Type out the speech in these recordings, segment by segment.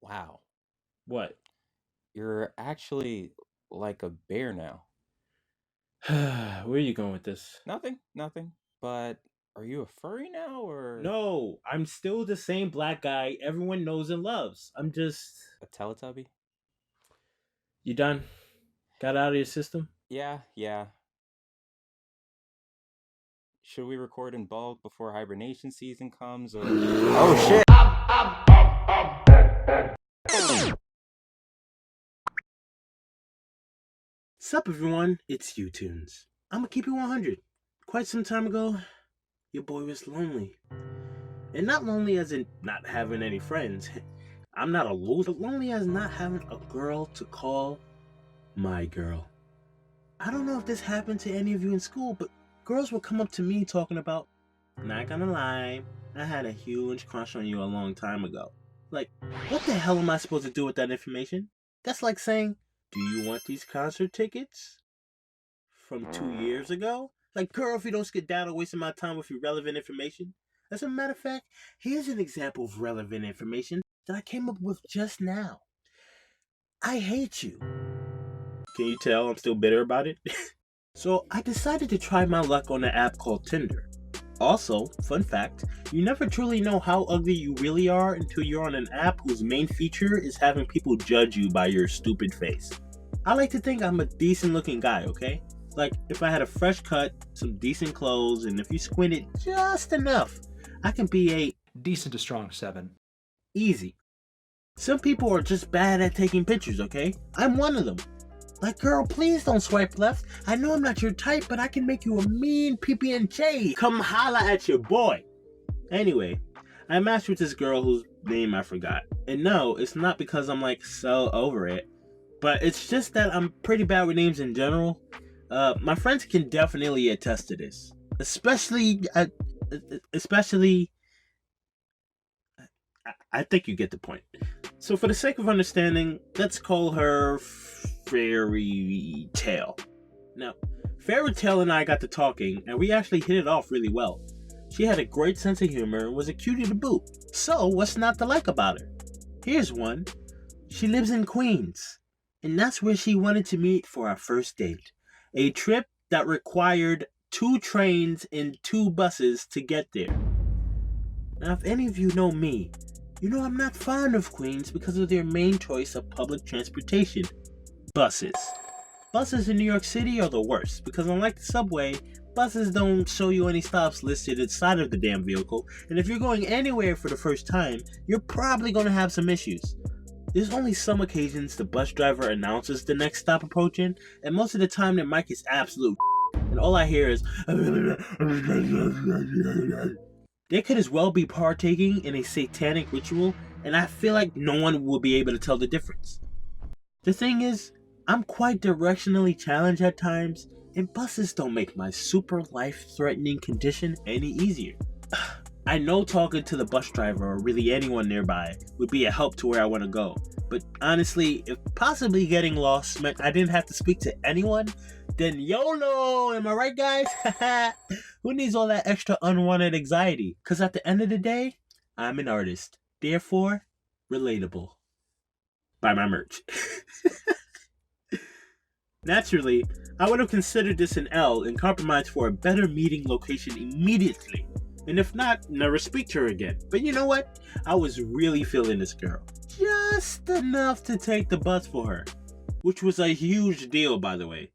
Wow. What? You're actually like a bear now. Where are you going with this? Nothing. But are you a furry now or No, I'm still the same black guy everyone knows and loves. I'm just. a Teletubby? You done? Got out of your system? Yeah. Should we record in bulk before hibernation season comes or Oh shit! Sup, everyone? It's uToonz. I'm gonna keep it 100. Quite some time ago, your boy was lonely. And not lonely as in not having any friends. I'm not a loser. Lonely as not having a girl to call my girl. I don't know if this happened to any of you in school, but girls would come up to me talking about, not gonna lie, I had a huge crush on you a long time ago. Like, what the hell am I supposed to do with that information? That's like saying, do you want these concert tickets from 2 years ago? Like, girl, if you don't get down or wasting my time with irrelevant information. As a matter of fact, here's an example of relevant information that I came up with just now. I hate you. Can you tell I'm still bitter about it? So I decided to try my luck on an app called Tinder. Also, fun fact, you never truly know how ugly you really are until you're on an app whose main feature is having people judge you by your stupid face. I like to think I'm a decent looking guy, okay? Like, if I had a fresh cut, some decent clothes, and if you squinted just enough, I can be a decent to strong 7. Easy. Some people are just bad at taking pictures, okay? I'm one of them. Like, girl, please don't swipe left. I know I'm not your type, but I can make you a mean PB&J. Come holla at your boy. Anyway, I matched with this girl whose name I forgot. And no, it's not because I'm like so over it, but it's just that I'm pretty bad with names in general. My friends can definitely attest to this. Especially, I think you get the point. So for the sake of understanding, let's call her Fairytale. Now, Fairytale and I got to talking, and we actually hit it off really well. She had a great sense of humor and was a cutie to boot. So, what's not to like about her? Here's one. She lives in Queens, and that's where she wanted to meet for our first date. A trip that required 2 trains and 2 buses to get there. Now, if any of you know me, you know I'm not fond of Queens because of their main choice of public transportation. Buses. Buses in New York City are the worst because unlike the subway, buses don't show you any stops listed inside of the damn vehicle, and if you're going anywhere for the first time, you're probably going to have some issues. There's only some occasions the bus driver announces the next stop approaching, and most of the time their mic is absolute and all I hear is they could as well be partaking in a satanic ritual, and I feel like no one will be able to tell the difference. The thing is, I'm quite directionally challenged at times, and buses don't make my super life-threatening condition any easier. I know talking to the bus driver or really anyone nearby would be a help to where I want to go, but honestly, if possibly getting lost meant I didn't have to speak to anyone, then YOLO! Am I right, guys? Who needs all that extra unwanted anxiety? Because at the end of the day, I'm an artist. Therefore, relatable. Buy my merch. Naturally, I would have considered this an L and compromised for a better meeting location immediately. And if not, never speak to her again. But you know what? I was really feeling this girl. Just enough to take the bus for her. Which was a huge deal, by the way.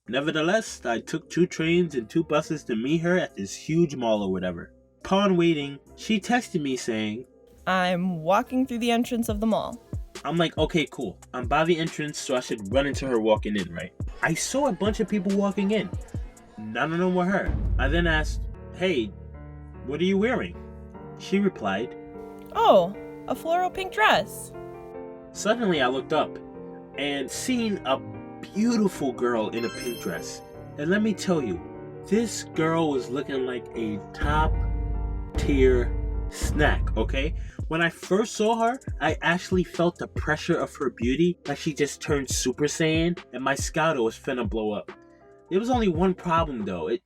Nevertheless, I took 2 trains and 2 buses to meet her at this huge mall or whatever. Upon waiting, she texted me saying, I'm walking through the entrance of the mall. I'm like, okay, cool. I'm by the entrance, so I should run into her walking in, right? I saw a bunch of people walking in. None of them were her. I then asked, hey, what are you wearing? She replied, Oh, a floral pink dress. Suddenly I looked up and seen a beautiful girl in a pink dress. And let me tell you, this girl was looking like a top tier snack, okay? When I first saw her, I actually felt the pressure of her beauty, like she just turned Super Saiyan and my scouter was finna blow up. There was only one problem though. It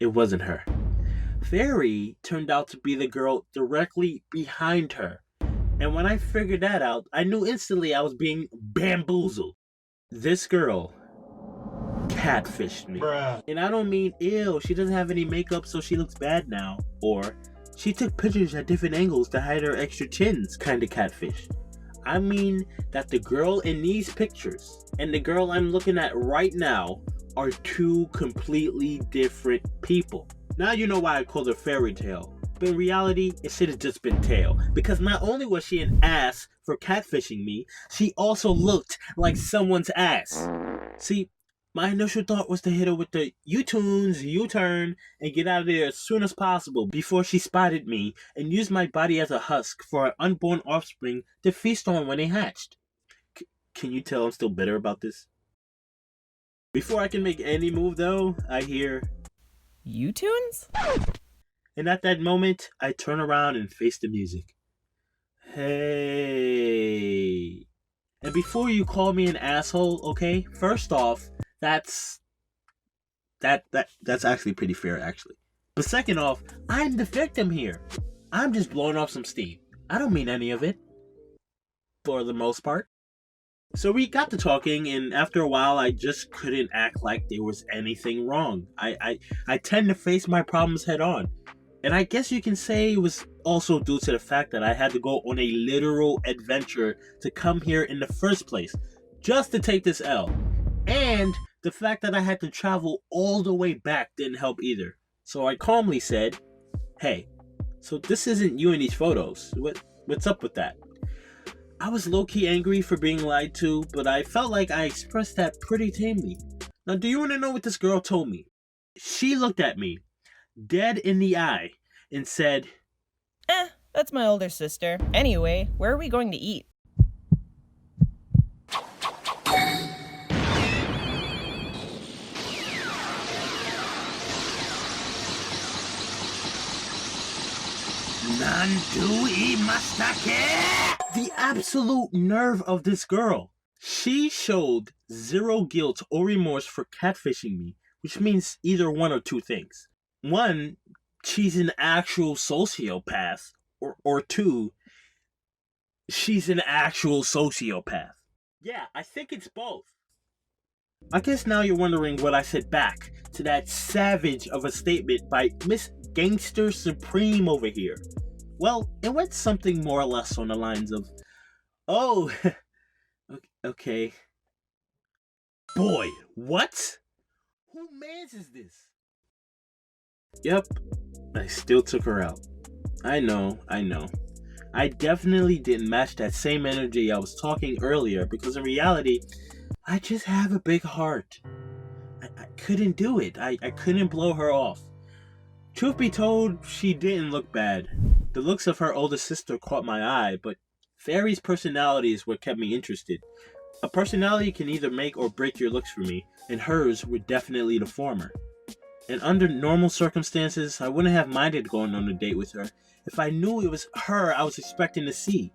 wasn't her. Fairy turned out to be the girl directly behind her. And when I figured that out, I knew instantly I was being bamboozled. This girl catfished me. Bruh. And I don't mean, ew, she doesn't have any makeup so she looks bad now. Or, she took pictures at different angles to hide her extra chins kind of catfish. I mean that the girl in these pictures and the girl I'm looking at right now are two completely different people. Now you know why I called her fairy tale. But in reality, it should have just been tail. Because not only was she an ass for catfishing me, she also looked like someone's ass. See, my initial thought was to hit her with the uToonz, U-turn, and get out of there as soon as possible before she spotted me and used my body as a husk for her unborn offspring to feast on when they hatched. Can you tell I'm still bitter about this? Before I can make any move though, I hear, uToonz? and at that moment, I turn around and face the music. Hey. And before you call me an asshole, okay? First off, that's actually pretty fair, actually. But second off, I'm the victim here. I'm just blowing off some steam. I don't mean any of it. For the most part. So we got to talking, and after a while, I just couldn't act like there was anything wrong. I tend to face my problems head on. And I guess you can say it was also due to the fact that I had to go on a literal adventure to come here in the first place, just to take this L. And the fact that I had to travel all the way back didn't help either. So I calmly said, hey, so this isn't you in these photos. What's up with that? I was low-key angry for being lied to, but I felt like I expressed that pretty tamely. Now, do you want to know what this girl told me? She looked at me, dead in the eye, and said, That's my older sister. Anyway, where are we going to eat? The absolute nerve of this girl. She showed zero guilt or remorse for catfishing me, which means either one or two things. One, she's an actual sociopath, or two, she's an actual sociopath. Yeah, I think it's both. I guess now you're wondering what I said back to that savage of a statement by Miss Gangster Supreme over here. Well, it went something more or less on the lines of, oh, okay. Boy, what? Who mans is this? Yep, I still took her out. I know. I definitely didn't match that same energy I was talking earlier because in reality, I just have a big heart. I couldn't do it. I couldn't blow her off. Truth be told, she didn't look bad. The looks of her older sister caught my eye, but Fairy's personality is what kept me interested. A personality can either make or break your looks for me, and hers were definitely the former. And under normal circumstances, I wouldn't have minded going on a date with her if I knew it was her I was expecting to see.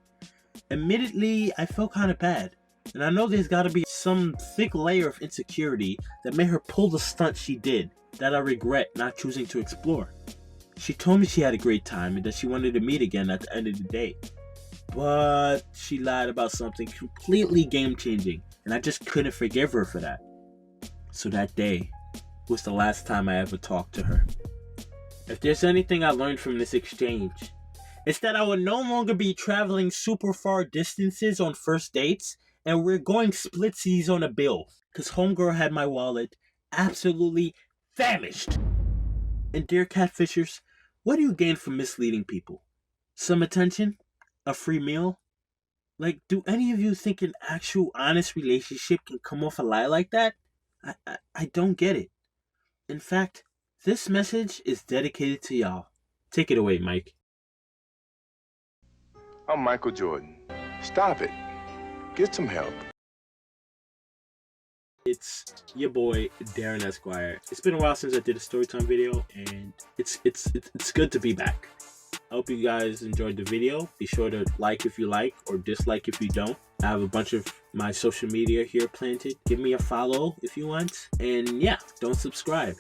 Admittedly, I felt kind of bad, and I know there's gotta be some thick layer of insecurity that made her pull the stunt she did that I regret not choosing to explore. She told me she had a great time and that she wanted to meet again at the end of the day. But she lied about something completely game-changing, and I just couldn't forgive her for that. So that day was the last time I ever talked to her. If there's anything I learned from this exchange, it's that I would no longer be traveling super far distances on first dates, and we're going splitsies on a bill, because homegirl had my wallet absolutely famished. And dear catfishers, what do you gain from misleading people? Some attention? A free meal? Like, do any of you think an actual honest relationship can come off a lie like that? I don't get it. In fact, this message is dedicated to y'all. Take it away, Mike. I'm Michael Jordan. Stop it. Get some help. It's your boy, Darren Esquire. It's been a while since I did a Storytime video, and it's good to be back. I hope you guys enjoyed the video. Be sure to like if you like, or dislike if you don't. I have a bunch of my social media here planted. Give me a follow if you want. And yeah, don't subscribe.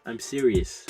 I'm serious.